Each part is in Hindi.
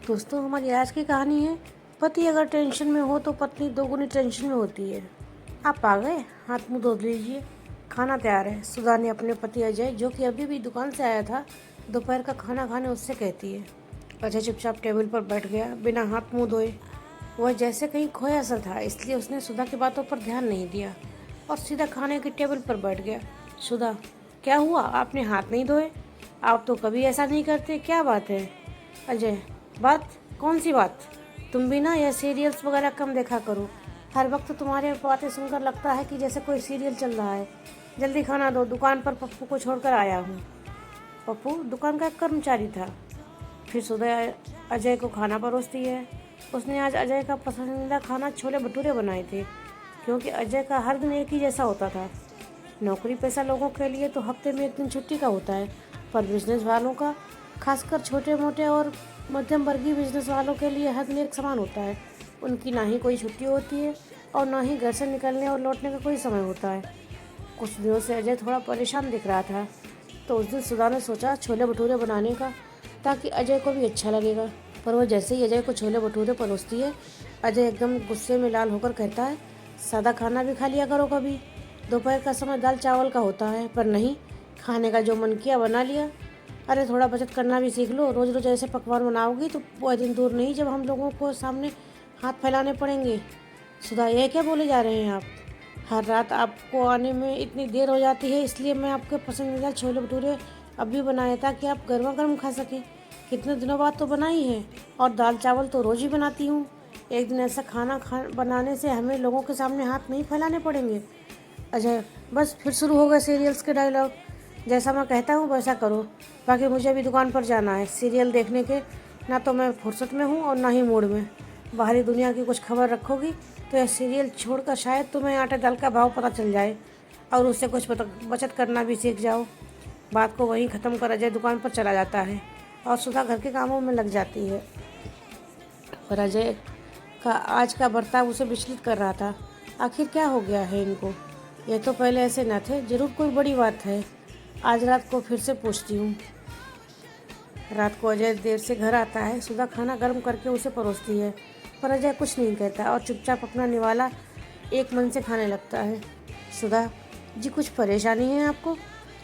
दोस्तों, हमारी आज की कहानी है पति अगर टेंशन में हो तो पत्नी दोगुनी टेंशन में होती है। आप आ गए, हाथ मुंह धो लीजिए, खाना तैयार है। सुधा ने अपने पति अजय, जो कि अभी भी दुकान से आया था, दोपहर का खाना खाने उससे कहती है। अजय चुपचाप टेबल पर बैठ गया, बिना हाथ मुंह धोए। वह जैसे कहीं खोया सा था, इसलिए उसने सुधा की बातों पर ध्यान नहीं दिया और सीधा खाने की टेबल पर बैठ गया। सुधा, क्या हुआ? आपने हाथ नहीं धोए? आप तो कभी ऐसा नहीं करते, क्या बात है? अजय, बात? कौन सी बात? तुम भी ना यह सीरियल्स वगैरह कम देखा करो। हर वक्त तुम्हारे बातें सुनकर लगता है कि जैसे कोई सीरियल चल रहा है। जल्दी खाना दो, दुकान पर पप्पू को छोड़कर आया हूँ। पप्पू दुकान का एक कर्मचारी था। फिर सुबह अजय को खाना परोसती है। उसने आज अजय का पसंदीदा खाना छोले भटूरे बनाए थे, क्योंकि अजय का हर दिन एक ही जैसा होता था। नौकरी पेशा लोगों के लिए तो हफ्ते में एक दिन छुट्टी का होता है, पर बिजनेस वालों का, खासकर छोटे मोटे और मध्यम वर्गीय बिजनेस वालों के लिए हर दिन एक समान होता है। उनकी ना ही कोई छुट्टी होती है और ना ही घर से निकलने और लौटने का कोई समय होता है। कुछ दिनों से अजय थोड़ा परेशान दिख रहा था, तो उस दिन सुधा ने सोचा छोले भटूरे बनाने का, ताकि अजय को भी अच्छा लगेगा। पर वह जैसे ही अजय को छोले भटूरे परोसती है, अजय एकदम गुस्से में लाल होकर कहता है, सादा खाना भी खा लिया करो कभी। दोपहर का समय दाल चावल का होता है, पर नहीं, खाने का जो मन किया बना लिया। अरे थोड़ा बचत करना भी सीख लो। रोज़ रोज़ ऐसे पकवान बनाओगी तो वह दिन दूर नहीं जब हम लोगों को सामने हाथ फैलाने पड़ेंगे। सुधा, ये क्या बोले जा रहे हैं आप? हर रात आपको आने में इतनी देर हो जाती है, इसलिए मैं आपके पसंदीदा छोले भटूरे अब भी बनाए, ताकि आप गर्मा गर्म खा सकें। कितने दिनों बाद तो बनाई है, और दाल चावल तो रोज़ ही बनाती हूँ। एक दिन ऐसा खाना बनाने से हमें लोगों के सामने हाथ नहीं फैलाने पड़ेंगे। अजय, बस फिर शुरू हो गए सीरियल्स के डायलॉग। जैसा मैं कहता हूँ वैसा करो, बाकी मुझे अभी दुकान पर जाना है सीरियल देखने के। ना तो मैं फुर्सत में हूँ और ना ही मूड में। बाहरी दुनिया की कुछ खबर रखोगी तो यह सीरियल छोड़कर शायद तुम्हें आटे दाल का भाव पता चल जाए और उससे कुछ बचत करना भी सीख जाओ। बात को वहीं ख़त्म कर अजय दुकान पर चला जाता है और सुधा घर के कामों में लग जाती है। पर अजय का आज का बर्ताव उसे विचलित कर रहा था। आखिर क्या हो गया है इनको? ये तो पहले ऐसे न थे। जरूर कोई बड़ी बात है। आज रात को फिर से पूछती हूँ। रात को अजय देर से घर आता है। सुधा खाना गर्म करके उसे परोसती है, पर अजय कुछ नहीं कहता और चुपचाप अपना निवाला एक मन से खाने लगता है। सुधा जी, कुछ परेशानी है आपको?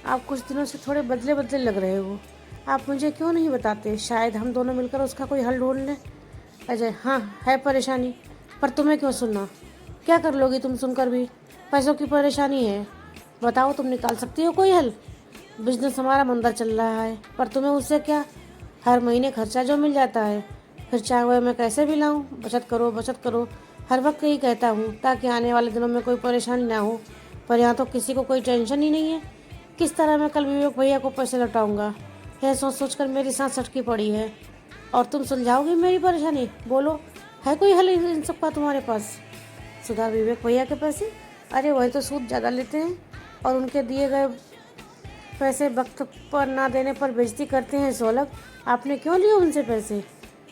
आप कुछ दिनों से थोड़े बदले बदले लग रहे हो। आप मुझे क्यों नहीं बताते? शायद हम दोनों मिलकर उसका कोई हल ढूंढ लें। अजय, हाँ है परेशानी, पर तुम्हें क्यों सुनना? क्या कर लोगी तुम सुनकर भी? पैसों की परेशानी है। बताओ, तुम निकाल सकती हो कोई हल? बिजनेस हमारा मंदा चल रहा है, पर तुम्हें उससे क्या? हर महीने खर्चा जो मिल जाता है, फिर चाहे वह मैं कैसे भी लाऊं? बचत करो बचत करो, हर वक्त यही कहता हूँ, ताकि आने वाले दिनों में कोई परेशानी ना हो। पर यहाँ तो किसी को कोई टेंशन ही नहीं है। किस तरह मैं कल विवेक भैया को पैसे लौटाऊंगा, यह सोच सोच कर मेरी सांस अटकी पड़ी है। और तुम सुलझाओगी मेरी परेशानी? बोलो, है कोई हल इन सब का तुम्हारे पास? सुधा, विवेक भैया के पैसे? अरे वही तो सूद ज़्यादा लेते हैं और उनके दिए गए पैसे वक्त पर ना देने पर बेइज्जती करते हैं। सोलक, आपने क्यों लिए उनसे पैसे?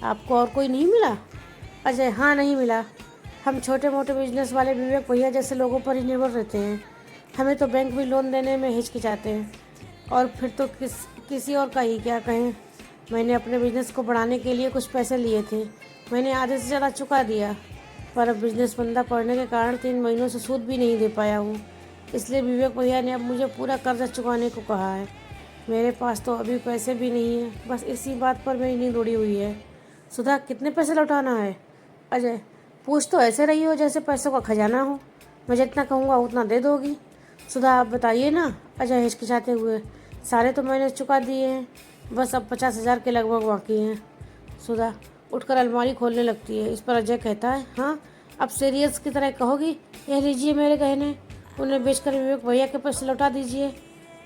आपको और कोई नहीं मिला? अजय, हाँ नहीं मिला। हम छोटे मोटे बिजनेस वाले विवेक भैया जैसे लोगों पर ही निर्भर रहते हैं। हमें तो बैंक भी लोन देने में हिचकिचाते हैं, और फिर तो किसी और का ही क्या कहें। मैंने अपने बिजनेस को बढ़ाने के लिए कुछ पैसे लिए थे, मैंने आधे से ज़्यादा चुका दिया, पर अब बिजनेस मंदा पड़ने के कारण 3 महीनों से सूद भी नहीं दे पाया हूँ। इसलिए विवेक भैया ने अब मुझे पूरा कर्जा चुकाने को कहा है। मेरे पास तो अभी पैसे भी नहीं हैं, बस इसी बात पर मेरी नींद उड़ी हुई है। सुधा, कितने पैसे लौटाना है? अजय, पूछ तो ऐसे रही हो जैसे पैसों का खजाना हो। मैं जितना कहूँगा उतना दे दोगी। सुधा, आप बताइए ना। अजय हिचकिचाते हुए, सारे तो मैंने चुका दिए हैं, बस अब 50,000 के लगभग बाकी हैं। सुधा उठकर अलमारी खोलने लगती है। इस पर अजय कहता है, हाँ अब सीरियस की तरह कहोगी? यह लीजिए मेरे गहने, उन्हें बेचकर विवेक भैया के पैसे लौटा दीजिए।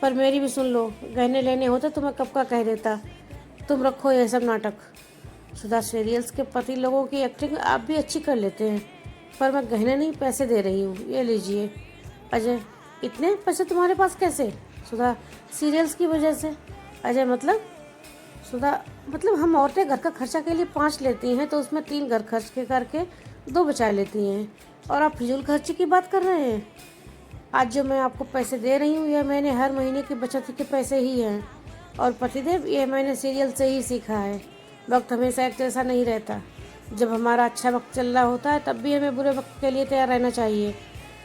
पर मेरी भी सुन लो, गहने लेने होते तो मैं कब का कह देता। तुम रखो यह सब नाटक। सुधा, सीरियल्स के पति लोगों की एक्टिंग आप भी अच्छी कर लेते हैं, पर मैं गहने नहीं पैसे दे रही हूँ, ये लीजिए। अजय, इतने पैसे तुम्हारे पास कैसे? सुधा, सीरियल्स की वजह से। अजय, मतलब? सुधा, मतलब हम औरतें घर का खर्चा के लिए 5 लेती हैं, तो उसमें 3 घर खर्च के करके 2 बचा लेती हैं, और आप फिजूल खर्ची की बात कर रहे हैं। आज जो मैं आपको पैसे दे रही हूँ, यह मैंने हर महीने की बचत के पैसे ही हैं, और पतिदेव, यह मैंने सीरियल से ही सीखा है। वक्त हमेशा एक जैसा नहीं रहता। जब हमारा अच्छा वक्त चल रहा होता है तब भी हमें बुरे वक्त के लिए तैयार रहना चाहिए,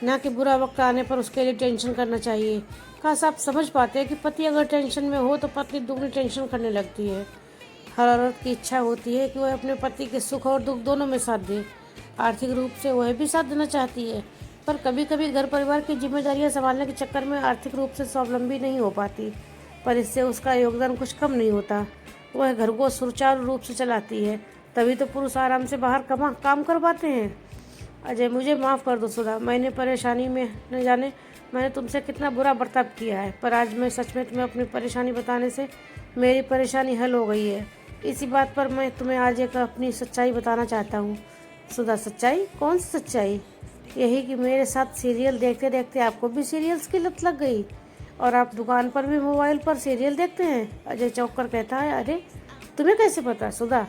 ना कि बुरा वक्त आने पर उसके लिए टेंशन करना चाहिए। काश आप समझ पाते हैं कि पति अगर टेंशन में हो तो पत्नी दुगनी टेंशन करने लगती है। हर औरत की इच्छा होती है कि वह अपने पति के सुख और दुख दोनों में साथ दे। आर्थिक रूप से वह भी साथ देना चाहती है, पर कभी कभी घर परिवार की जिम्मेदारियां संभालने के चक्कर में आर्थिक रूप से स्वावलंबी नहीं हो पाती। पर इससे उसका योगदान कुछ कम नहीं होता। वह घर को सुचारू रूप से चलाती है, तभी तो पुरुष आराम से बाहर काम कर पाते हैं। अजय, मुझे माफ़ कर दो सुधा, मैंने परेशानी में न जाने मैंने तुमसे कितना बुरा बर्ताव किया है, पर आज मैं सच में तुम्हें अपनी परेशानी बताने से मेरी परेशानी हल हो गई है। इसी बात पर मैं तुम्हें आज एक अपनी सच्चाई बताना चाहता हूँ। सुधा, सच्चाई? कौन सी सच्चाई? यही कि मेरे साथ सीरियल देखते देखते आपको भी सीरियल्स की लत लग गई और आप दुकान पर भी मोबाइल पर सीरियल देखते हैं। अजय चौंक कर कहता है, अरे तुम्हें कैसे पता? सुधा,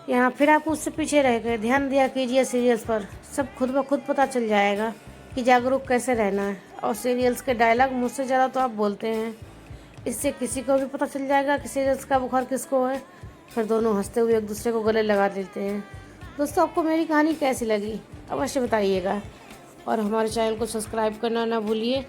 यहाँ फिर आप उससे पीछे रह गए। ध्यान दिया कीजिए सीरियल्स पर, सब खुद ब खुद पता चल जाएगा कि जागरूक कैसे रहना है। और सीरियल्स के डायलॉग मुझसे ज़्यादा तो आप बोलते हैं, इससे किसी को भी पता चल जाएगा कि सीरियल्स का बुखार किसको है। फिर दोनों हंसते हुए एक दूसरे को गले लगा देते हैं। दोस्तों, आपको मेरी कहानी कैसी लगी अवश्य बताइएगा और हमारे चैनल को सब्सक्राइब करना ना भूलिए।